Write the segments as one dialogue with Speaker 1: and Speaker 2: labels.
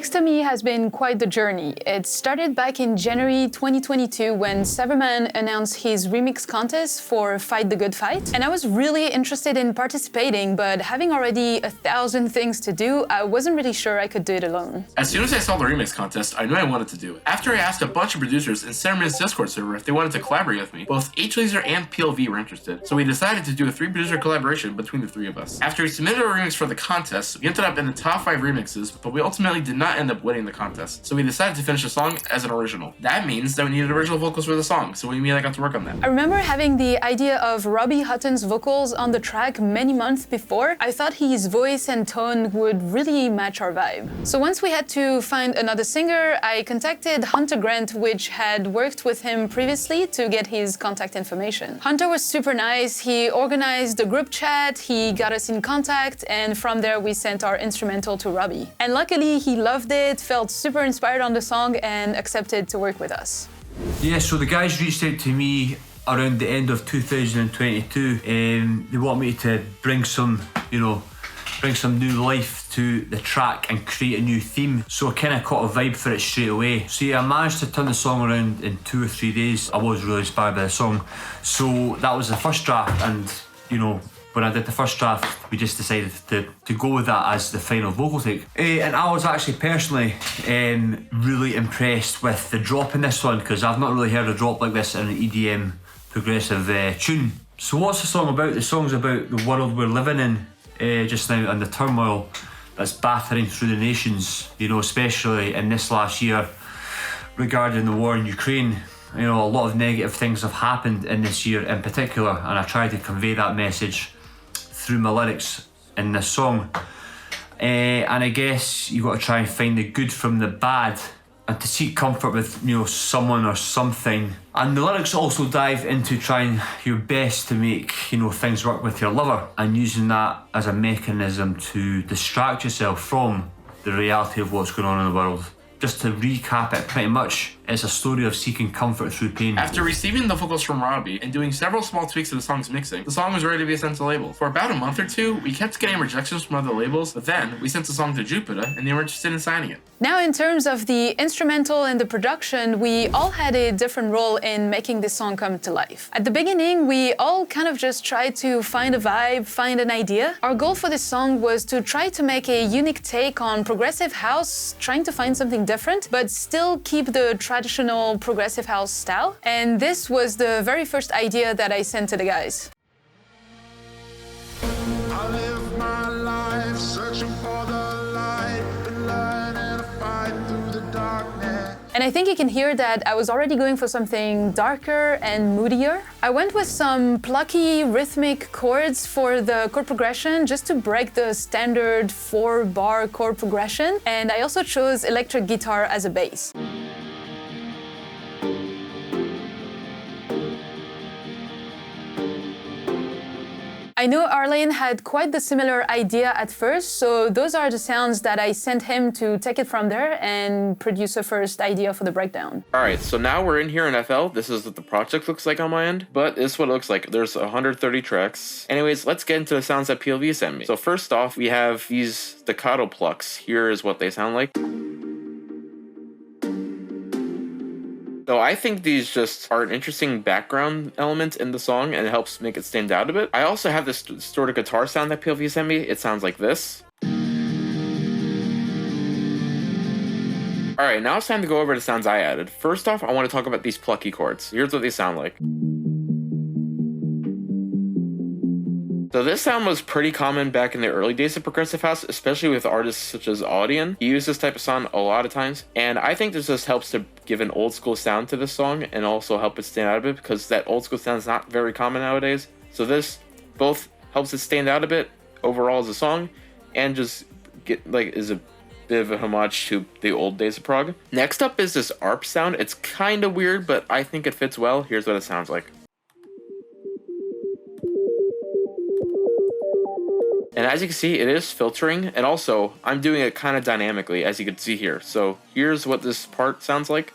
Speaker 1: Next to Me has been quite the journey. It started back in January 2022 when Severman announced his remix contest for Fight the Good Fight. And I was really interested in participating, but having already 1,000 things to do, I wasn't really sure I could do it alone.
Speaker 2: As soon as I saw the remix contest, I knew I wanted to do it. After I asked a bunch of producers in Severman's Discord server if they wanted to collaborate with me, both H-Laser and PLV were interested. So we decided to do a 3-producer collaboration between the 3 of us. After we submitted a remix for the contest, we ended up in the top 5 remixes, but we ultimately did not end up winning the contest. So we decided to finish the song as an original. That means that we needed original vocals for the song, so we immediately got to work on that.
Speaker 1: I remember having the idea of Robbie Hutton's vocals on the track many months before. I thought his voice and tone would really match our vibe. So once we had to find another singer, I contacted Hunter Grant, which had worked with him previously, to get his contact information. Hunter was super nice. He organized the group chat, he got us in contact, and from there we sent our instrumental to Robbie. And luckily he loved it, felt super inspired on the song, and accepted to work with us.
Speaker 3: Yeah, so the guys reached out to me around the end of 2022. They want me to bring some new life to the track and create a new theme. So I kind of caught a vibe for it straight away. So yeah, I managed to turn the song around in 2 or 3 days. I was really inspired by the song. So that was the first draft, and when I did the first draft, we just decided to go with that as the final vocal take. And I was actually personally really impressed with the drop in this one, because I've not really heard a drop like this in an EDM progressive tune. So what's the song about? The song's about the world we're living in just now, and the turmoil that's battering through the nations, especially in this last year regarding the war in Ukraine. A lot of negative things have happened in this year in particular, and I tried to convey that message through my lyrics in this song. And I guess you got to try and find the good from the bad, and to seek comfort with someone or something. And the lyrics also dive into trying your best to make things work with your lover, and using that as a mechanism to distract yourself from the reality of what's going on in the world. Just to recap it, pretty much, it's a story of seeking comfort through pain.
Speaker 2: After receiving the vocals from Robbie and doing several small tweaks to the song's mixing, the song was ready to be sent to labels. For about a month or 2, we kept getting rejections from other labels, but then we sent the song to Jupita and they were interested in signing it.
Speaker 1: Now, in terms of the instrumental and the production, we all had a different role in making this song come to life. At the beginning, we all kind of just tried to find a vibe, find an idea. Our goal for this song was to try to make a unique take on progressive house, trying to find something different, but still keep the traditional progressive house style. And this was the very first idea that I sent to the guys.
Speaker 4: I live my life searching for the light, and a fight through the darkness.
Speaker 1: And I think you can hear that I was already going for something darker and moodier. I went with some plucky rhythmic chords for the chord progression, just to break the standard 4-bar chord progression. And I also chose electric guitar as a bass. I know Arlene had quite the similar idea at first, so those are the sounds that I sent him to take it from there and produce a first idea for the breakdown.
Speaker 5: Alright, so now we're in here in FL. This is what the project looks like on my end, but this is what it looks like. There's 130 tracks. Anyways, let's get into the sounds that PLV sent me. So first off, we have these staccato plucks. Here is what they sound like. So I think these just are an interesting background element in the song, and it helps make it stand out a bit. I also have this distorted guitar sound that PLV sent me. It sounds like this. Alright, now it's time to go over the sounds I added. First off, I want to talk about these plucky chords. Here's what they sound like. So this sound was pretty common back in the early days of progressive house, especially with artists such as Audion. He used this type of sound a lot of times, and I think this just helps to give an old school sound to this song and also help it stand out a bit, because that old school sound is not very common nowadays. So this both helps it stand out a bit overall as a song, and just is a bit of a homage to the old days of prog. Next up is this ARP sound. It's kind of weird, but I think it fits well. Here's what it sounds like. And as you can see, it is filtering, and also I'm doing it kind of dynamically, as you can see here. So here's what this part sounds like.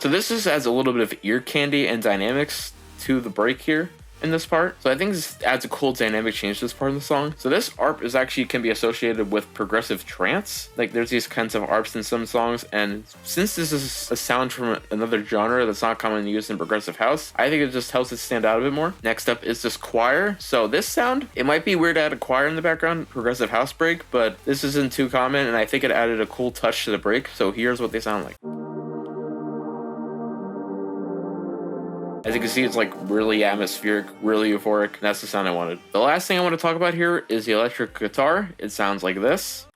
Speaker 5: So this just adds a little bit of ear candy and dynamics to the break here. in this part. So I think this adds a cool dynamic change to this part of the song. So this ARP is actually can be associated with progressive trance. Like there's these kinds of ARPs in some songs, and since this is a sound from another genre that's not commonly used in progressive house, I think it just helps it stand out a bit more. Next up is this choir. So this sound, it might be weird to add a choir in the background, progressive house break, but this isn't too common, and I think it added a cool touch to the break. So here's what they sound like. As you can see, it's like really atmospheric, really euphoric, and that's the sound I wanted. The last thing I want to talk about here is the electric guitar. It sounds like this.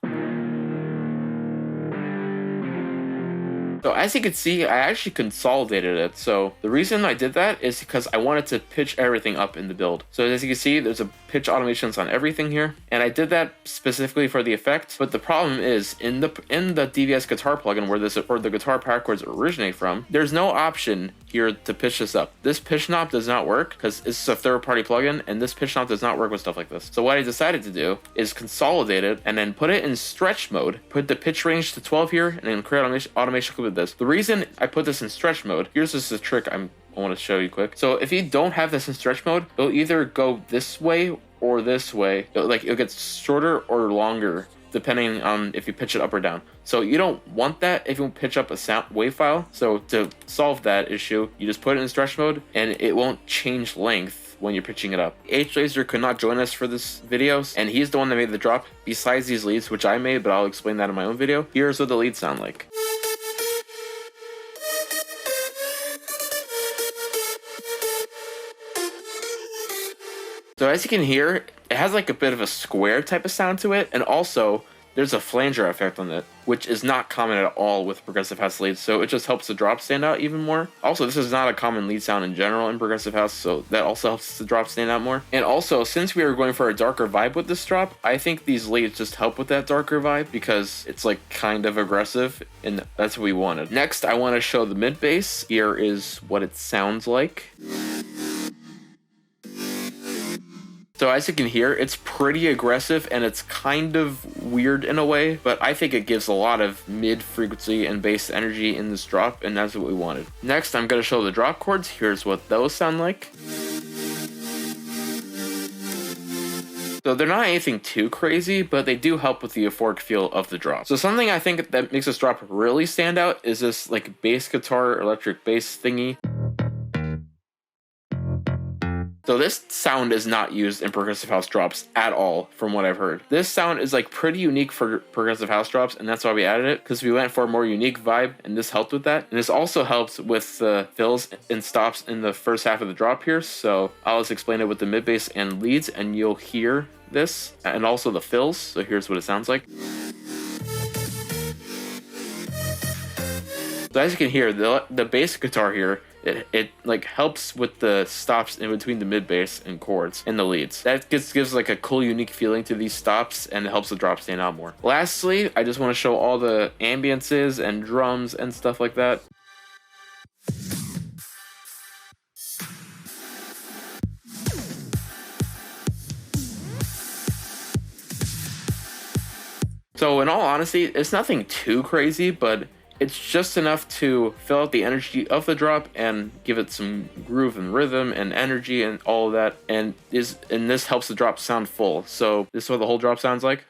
Speaker 5: So as you can see, I actually consolidated it. So the reason I did that is because I wanted to pitch everything up in the build. So as you can see, there's a pitch automations on everything here. And I did that specifically for the effect. But the problem is in the DVS guitar plugin where the guitar power chords originate from, there's no option here to pitch this up. This pitch knob does not work because it's a third-party plugin, and this pitch knob does not work with stuff like this. So what I decided to do is consolidate it and then put it in stretch mode, put the pitch range to 12 here, and then create automation with this. The reason I put this in stretch mode, here's just a trick I want to show you quick. So if you don't have this in stretch mode, it'll either go this way or this way. It'll get shorter or longer depending on if you pitch it up or down. So you don't want that if you pitch up a sound wave file. So to solve that issue, you just put it in stretch mode and it won't change length when you're pitching it up. H-Laser could not join us for this video, and he's the one that made the drop besides these leads, which I made, but I'll explain that in my own video. Here's what the leads sound like. So as you can hear, it has like a bit of a square type of sound to it, and also there's a flanger effect on it, which is not common at all with progressive house leads, so it just helps the drop stand out even more. Also, this is not a common lead sound in general in progressive house, so that also helps the drop stand out more. And also, since we were going for a darker vibe with this drop, I think these leads just help with that darker vibe because it's like kind of aggressive, and that's what we wanted. Next, I want to show the mid bass. Here is what it sounds like. So as you can hear, it's pretty aggressive and it's kind of weird in a way, but I think it gives a lot of mid frequency and bass energy in this drop, and that's what we wanted. Next, I'm going to show the drop chords. Here's what those sound like. So they're not anything too crazy, but they do help with the euphoric feel of the drop. So something I think that makes this drop really stand out is this like bass guitar, electric bass thingy. So this sound is not used in progressive house drops at all, from what I've heard. This sound is like pretty unique for progressive house drops, and that's why we added it, because we went for a more unique vibe, and this helped with that. And this also helps with the fills and stops in the first half of the drop here, so I'll just explain it with the mid bass and leads, and you'll hear this, and also the fills. So here's what it sounds like. So as you can hear, the bass guitar here, it like helps with the stops in between the mid bass and chords and the leads. That gives like a cool, unique feeling to these stops, and it helps the drop stand out more. Lastly, I just want to show all the ambiances and drums and stuff like that. So in all honesty, it's nothing too crazy, but it's just enough to fill out the energy of the drop and give it some groove and rhythm and energy and all of that. And this helps the drop sound full. So this is what the whole drop sounds like.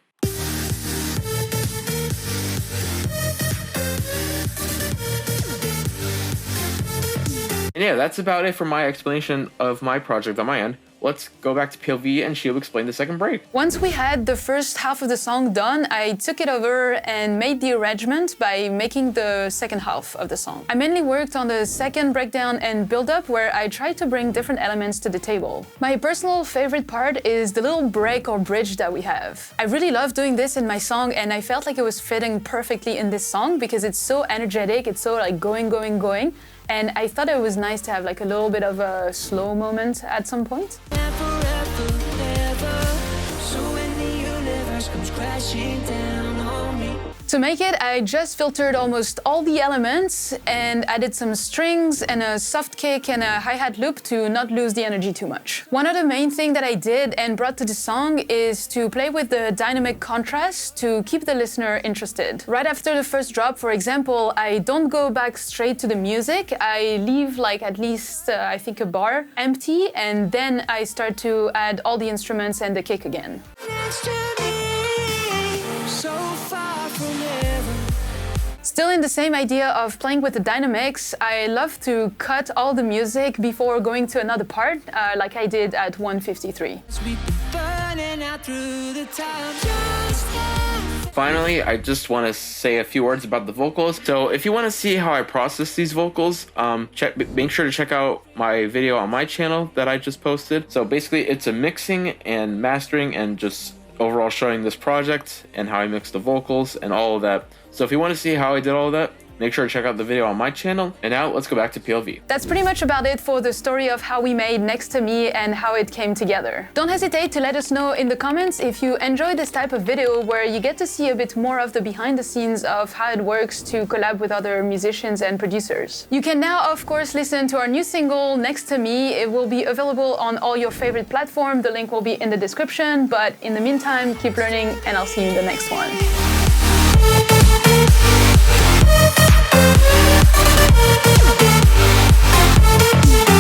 Speaker 5: And yeah, that's about it for my explanation of my project on my end. Let's go back to PLV and she'll explain the second break.
Speaker 1: Once we had the first half of the song done, I took it over and made the arrangement by making the second half of the song. I mainly worked on the second breakdown and build-up, where I tried to bring different elements to the table. My personal favorite part is the little break or bridge that we have. I really love doing this in my song, and I felt like it was fitting perfectly in this song because it's so energetic, it's so like going. And I thought it was nice to have like a little bit of a slow moment at some point. To make it, I just filtered almost all the elements and added some strings and a soft kick and a hi-hat loop to not lose the energy too much. One other main thing that I did and brought to the song is to play with the dynamic contrast to keep the listener interested. Right after the first drop, for example, I don't go back straight to the music. I leave like at least, I think, a bar empty, and then I start to add all the instruments and the kick again. Still in the same idea of playing with the dynamics, I love to cut all the music before going to another part, like I did at 1:53.
Speaker 5: Finally, I just want to say a few words about the vocals. So if you want to see how I process these vocals, make sure to check out my video on my channel that I just posted. So basically it's a mixing and mastering and just overall showing this project and how I mix the vocals and all of that. So if you want to see how I did all of that, make sure to check out the video on my channel. And now let's go back to PLV.
Speaker 1: That's pretty much about it for the story of how we made Next to Me and how it came together. Don't hesitate to let us know in the comments if you enjoy this type of video where you get to see a bit more of the behind the scenes of how it works to collab with other musicians and producers. You can now, of course, listen to our new single, Next to Me. It will be available on all your favorite platforms. The link will be in the description. But in the meantime, keep learning, and I'll see you in the next one.
Speaker 6: We'll be right back.